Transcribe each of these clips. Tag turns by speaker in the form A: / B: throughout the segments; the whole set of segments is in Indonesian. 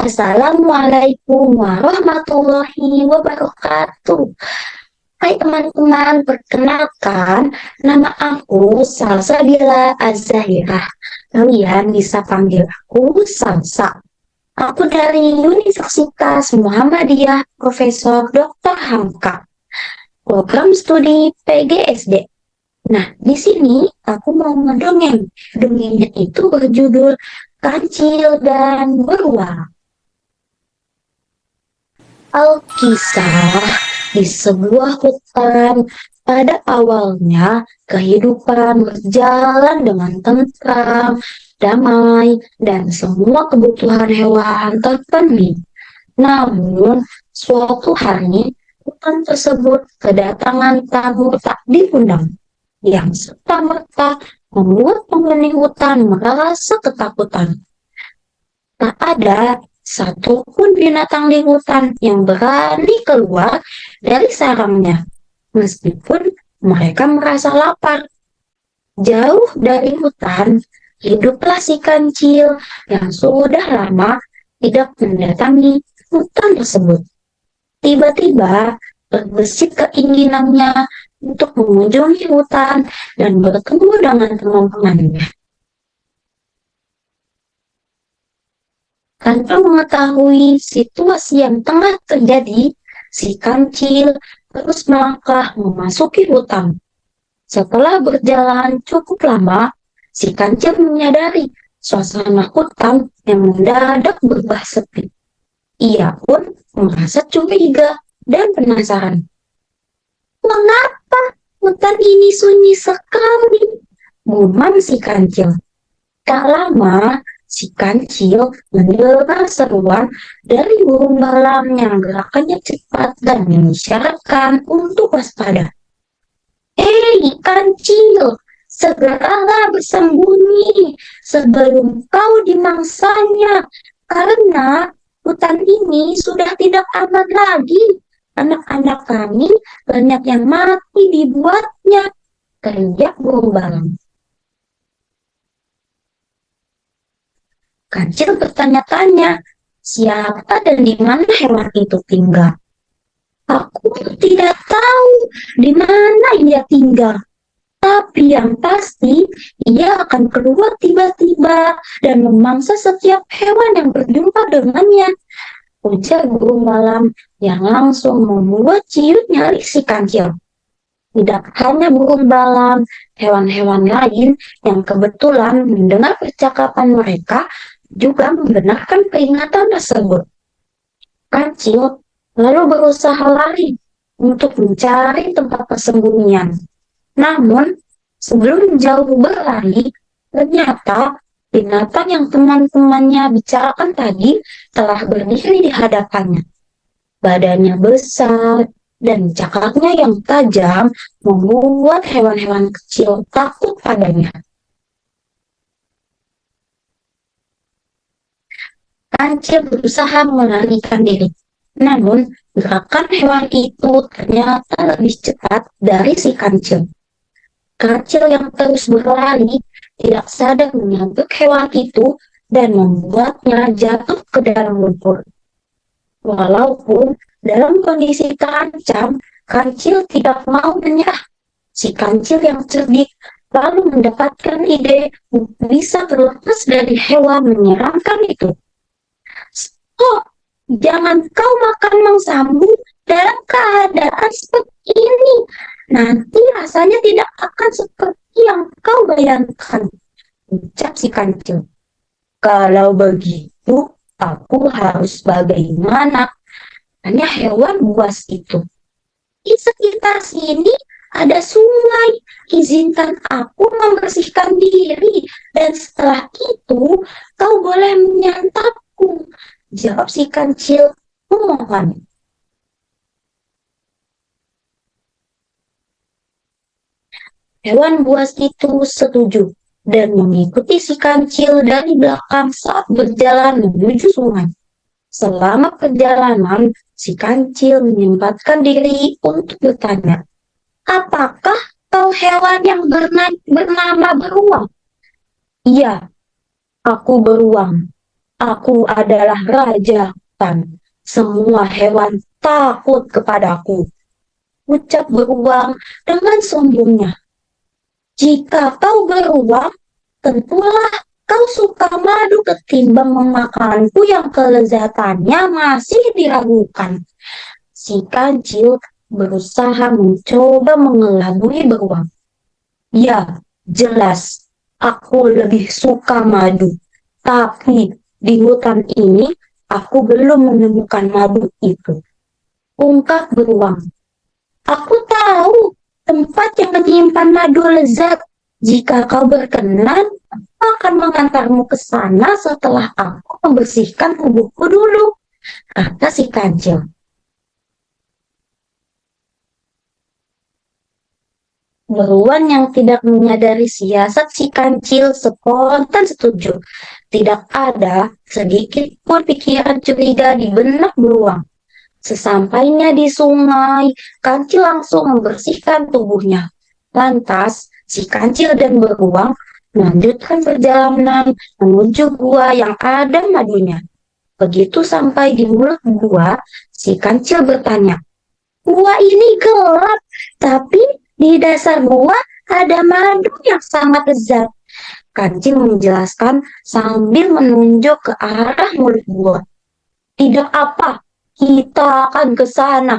A: Assalamualaikum warahmatullahi wabarakatuh. Hai teman-teman, perkenalkan nama aku Salsabila Azahirah. Kalian bisa panggil aku Salsa. Aku dari Universitas Muhammadiyah Profesor Dr. Hamka, program studi PGSD. Nah, di sini aku mau ngedongeng. Dongengnya itu berjudul Kancil dan Beruang. Alkisah di sebuah hutan. Pada awalnya, kehidupan berjalan dengan tentram, damai, dan semua kebutuhan hewan terpenuhi. Namun, suatu hari, hutan tersebut kedatangan tamu tak diundang, yang serta-merta membuat penghuni hutan merasa ketakutan. Tak ada satupun binatang di hutan yang berani keluar dari sarangnya, meskipun mereka merasa lapar. Jauh dari hutan, hiduplah si kancil yang sudah lama tidak mendatangi hutan tersebut. Tiba-tiba terbesit keinginannya untuk mengunjungi hutan dan bertemu dengan teman-temannya. Tanpa mengetahui situasi yang tengah terjadi, si kancil terus melangkah memasuki hutan. Setelah berjalan cukup lama, si kancil menyadari suasana hutan yang mendadak berubah sepi. Ia pun merasa curiga dan penasaran. Mengapa hutan ini sunyi sekali? Gumam si kancil. Tak lama, si kancil mendengar seruan dari burung malam yang gerakannya cepat dan mengisyaratkan untuk waspada. Hei kancil, segeralah bersembunyi sebelum kau dimangsanya, karena hutan ini sudah tidak aman lagi. Anak-anak kami banyak yang mati dibuatnya, teriak burung malam. Kancil bertanya-tanya, siapa dan di mana hewan itu tinggal? Aku tidak tahu di mana ia tinggal. Tapi yang pasti, ia akan keluar tiba-tiba dan memangsa setiap hewan yang berjumpa dengannya. Ujar burung malam yang langsung membuat ciut nyali si kancil. Tidak hanya burung malam, hewan-hewan lain yang kebetulan mendengar percakapan mereka juga membenarkan peringatan tersebut. Kancil lalu berusaha lari untuk mencari tempat persembunyian. Namun, sebelum jauh berlari, ternyata binatang yang teman-temannya bicarakan tadi telah berdiri di hadapannya. Badannya besar dan cakapnya yang tajam membuat hewan-hewan kecil takut padanya. Kancil berusaha melarikan diri. Namun, gerakan hewan itu ternyata lebih cepat dari si kancil. Kancil yang terus berlari tidak sadar menyangkut hewan itu dan membuatnya jatuh ke dalam lumpur. Walaupun dalam kondisi terancam, kancil tidak mau menyerah. Si kancil yang cerdik lalu mendapatkan ide untuk bisa terlepas dari hewan menyeramkan itu. Oh, jangan kau makan mangsamu dalam keadaan seperti ini. Nanti rasanya tidak akan seperti yang kau bayangkan, ucap si kancil. Kalau begitu, aku harus bagaimana? Tanya hewan buas itu. Di sekitar sini ada sungai. Izinkan aku membersihkan diri, dan setelah itu kau boleh menyantapku, jawab si kancil memohon. Hewan buas itu setuju dan mengikuti si kancil dari belakang saat berjalan menuju sungai. Selama perjalanan, si kancil menyempatkan diri untuk bertanya, apakah kau hewan yang bernama beruang? Iya, aku beruang. Aku adalah raja hutan. Semua hewan takut kepadaku. Ucap beruang dengan sombongnya. Jika kau beruang, tentulah kau suka madu ketimbang memakanku yang kelezatannya masih diragukan. Si kancil berusaha mencoba mengelabui beruang. Ya, jelas, aku lebih suka madu. Tapi di hutan ini, aku belum menemukan madu itu. Ungkap beruang. Aku tahu tempat yang menyimpan madu lezat. Jika kau berkenan, aku akan mengantarmu ke sana setelah aku membersihkan tubuhku dulu, kata si kancil. Beruang yang tidak menyadari siasat si kancil spontan setuju. Tidak ada sedikit pun pikiran curiga di benak beruang. Sesampainya di sungai, kancil langsung membersihkan tubuhnya. Lantas, si kancil dan beruang melanjutkan perjalanan menuju gua yang ada madunya. Begitu sampai di mulut gua, si kancil bertanya, "Gua ini gelap, tapi di dasar gua ada madu yang sangat lezat." Kancil menjelaskan sambil menunjuk ke arah mulut gua. "Tidak apa, kita akan ke sana,"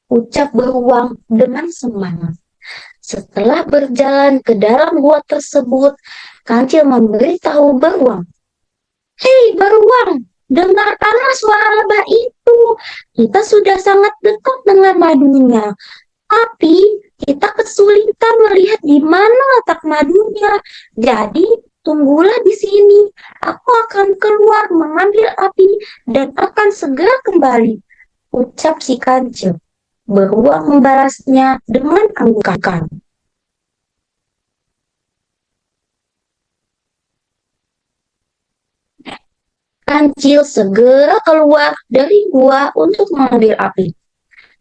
A: ucap beruang dengan semangat. Setelah berjalan ke dalam gua tersebut, kancil memberitahu beruang, "Hei beruang, dengarkanlah suara lebah itu. Kita sudah sangat dekat dengan madunya. Tapi kita kesulitan melihat di mana letak madunya. Jadi tunggulah di sini. Aku akan keluar mengambil api dan akan segera kembali," ucap si kancil. Beruang membalasnya dengan anggukan. Kancil segera keluar dari gua untuk mengambil api.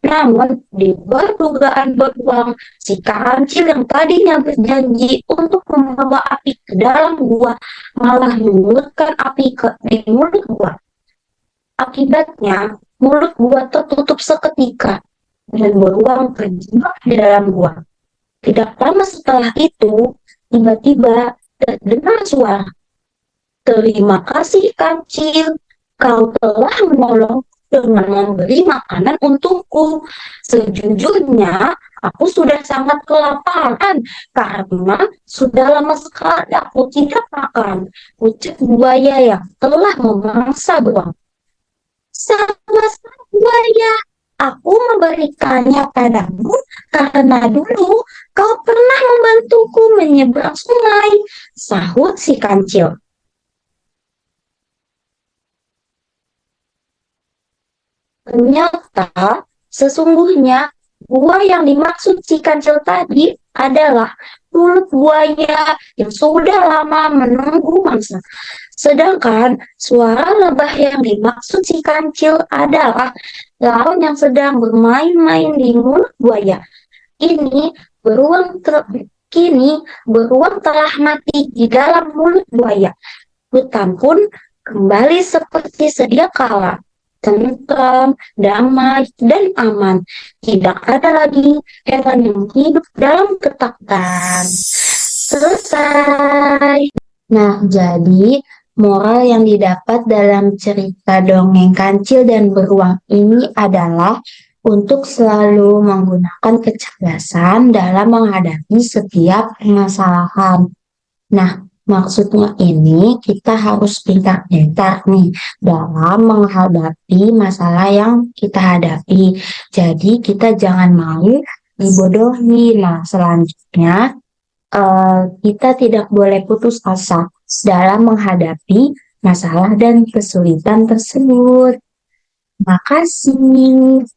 A: Namun, di bawah dugaan beruang, si kancil yang tadinya berjanji untuk membawa api ke dalam gua malah menyulutkan api di mulut gua. Akibatnya, mulut gua tertutup seketika dan beruang terjebak di dalam gua. Tidak lama setelah itu, tiba-tiba terdengar suara, "Terima kasih kancil, kau telah menolong dengan memberi makanan untukku. Sejujurnya, aku sudah sangat kelaparan karena sudah lama sekali aku tidak makan," ucap buaya yang telah memangsa beruang. "Sama-sama buaya, aku memberikannya padamu karena dulu kau pernah membantuku menyeberang sungai," sahut si kancil. Ternyata, sesungguhnya gua yang dimaksud si kancil tadi adalah mulut buaya yang sudah lama menunggu mangsa. Sedangkan suara lebah yang dimaksud si kancil adalah lawan yang sedang bermain-main di mulut buaya. Ini beruang Kini beruang telah mati di dalam mulut buaya. Hutan pun kembali seperti sedia kala, tentram, damai, dan aman. Tidak ada lagi hewan yang hidup dalam ketakutan. Selesai. Nah, jadi moral yang didapat dalam cerita dongeng kancil dan beruang ini adalah untuk selalu menggunakan kecerdasan dalam menghadapi setiap permasalahan. Nah, maksudnya ini kita harus pintar-pintar nih dalam menghadapi masalah yang kita hadapi. Jadi kita jangan mau dibodohi. Nah, selanjutnya kita tidak boleh putus asa dalam menghadapi masalah dan kesulitan tersebut. Terima kasih.